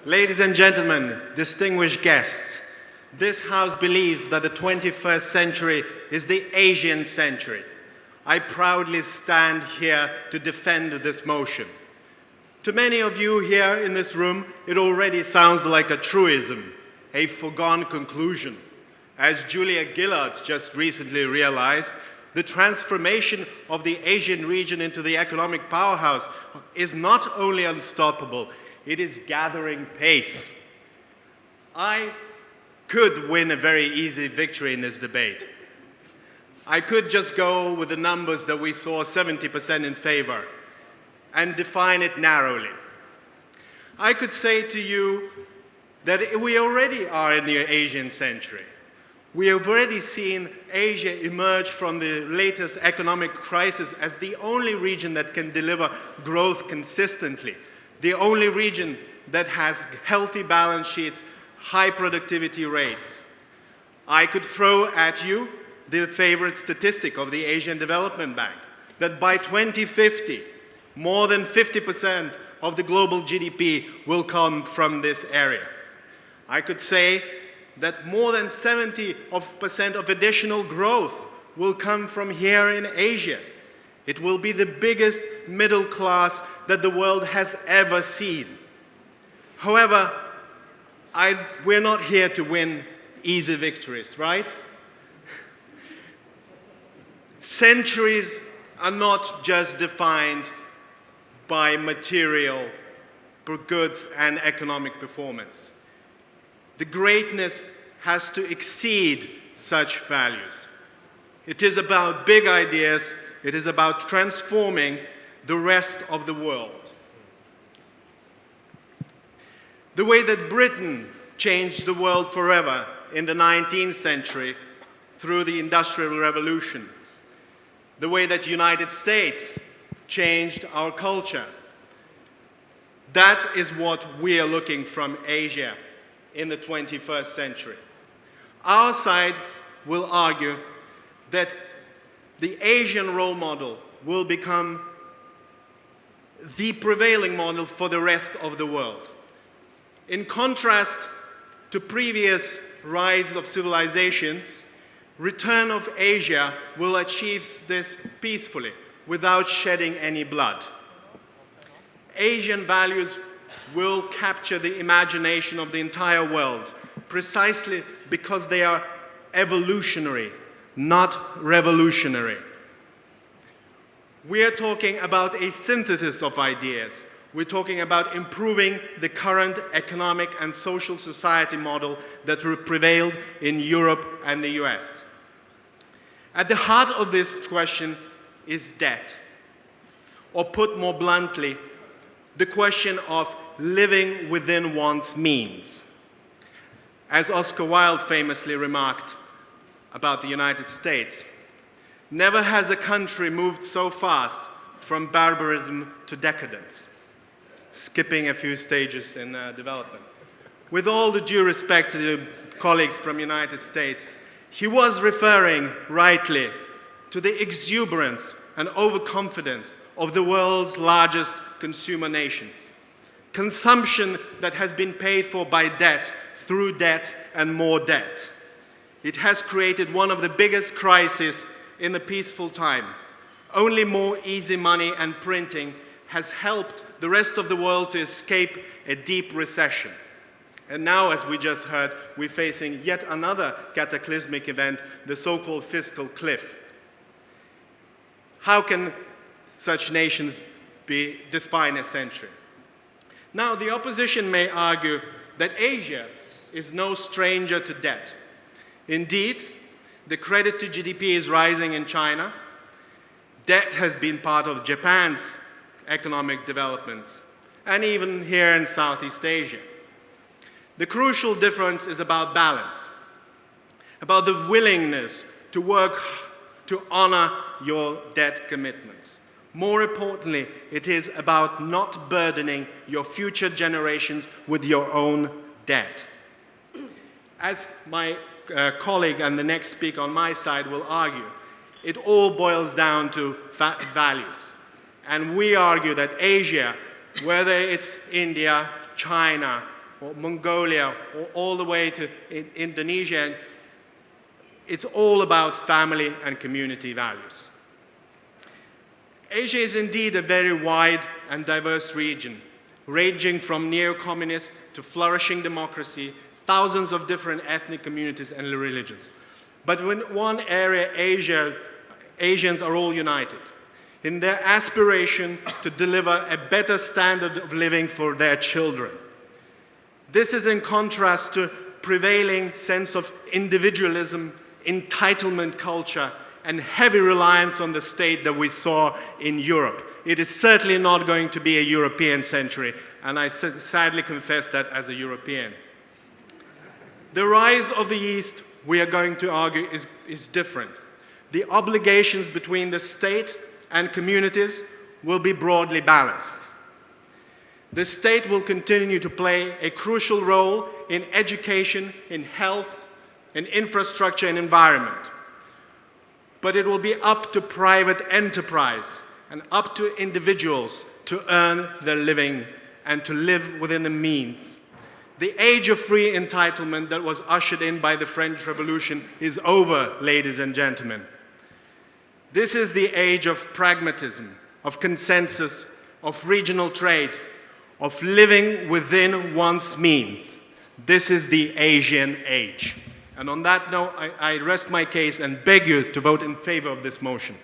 Ladies and gentlemen, distinguished guests, this House believes that the 21st century is the Asian century. I proudly stand here to defend this motion. To many of you here in this room, it already sounds like a truism, a foregone conclusion. As Julia Gillard just recently realized, the transformation of the Asian region into the economic powerhouse is not only unstoppable, it is gathering pace. I could win a very easy victory in this debate. I could just go with the numbers that we saw, 70% in favor, and define it narrowly. I could say to you that we already are in the Asian century. We have already seen Asia emerge from the latest economic crisis as the only region that can deliver growth consistently, the only region that has healthy balance sheets, high productivity rates. I could throw at you the favorite statistic of the Asian Development Bank, that by 2050, more than 50% of the global GDP will come from this area. I could say that more than 70% of additional growth will come from here in Asia. It will be the biggest middle class that the world has ever seen. However, we're not here to win easy victories, right? Centuries are not just defined by material goods and economic performance. The greatness has to exceed such values. It is about big ideas. It is about transforming the rest of the world. The way that Britain changed the world forever in the 19th century through the Industrial Revolution. The way that the United States changed our culture. That is what we are looking from Asia in the 21st century. Our side will argue that the Asian role model will become the prevailing model for the rest of the world. In contrast to previous rise of civilizations, return of Asia will achieve this peacefully, without shedding any blood. Asian values will capture the imagination of the entire world, precisely because they are evolutionary, not revolutionary. We are talking about a synthesis of ideas. We're talking about improving the current economic and social society model that prevailed in Europe and the US. At the heart of this question is debt, or put more bluntly, the question of living within one's means. As Oscar Wilde famously remarked about the United States, never has a country moved so fast from barbarism to decadence, skipping a few stages in development. With all the due respect to the colleagues from the United States, he was referring rightly to the exuberance and overconfidence of the world's largest consumer nations. Consumption that has been paid for by debt, through debt and more debt. It has created one of the biggest crises in the peaceful time. Only more easy money and printing has helped the rest of the world to escape a deep recession. And now, as we just heard, we're facing yet another cataclysmic event, the so-called fiscal cliff. How can such nations define a century? Now, the opposition may argue that Asia is no stranger to debt. Indeed, the credit to GDP is rising in China. Debt has been part of Japan's economic developments, and even here in Southeast Asia. The crucial difference is about balance, about the willingness to work to honor your debt commitments. More importantly, it is about not burdening your future generations with your own debt. As my colleague and the next speaker on my side will argue, it all boils down to values. And we argue that Asia whether it's India, China, or Mongolia, or all the way to Indonesia. It's all about family and community values. Asia is indeed a very wide and diverse region, ranging from neo-communist to flourishing democracy, thousands of different ethnic communities and religions. But in one area, Asians are all united in their aspiration to deliver a better standard of living for their children. This is in contrast to prevailing sense of individualism, entitlement culture, and heavy reliance on the state that we saw in Europe. It is certainly not going to be a European century, and I sadly confess that as a European. The rise of the East, we are going to argue, is different. The obligations between the state and communities will be broadly balanced. The state will continue to play a crucial role in education, in health, in infrastructure and environment. But it will be up to private enterprise and up to individuals to earn their living and to live within the means. The age of free entitlement that was ushered in by the French Revolution is over, ladies and gentlemen. This is the age of pragmatism, of consensus, of regional trade, of living within one's means. This is the Asian age. And on that note, I rest my case and beg you to vote in favor of this motion.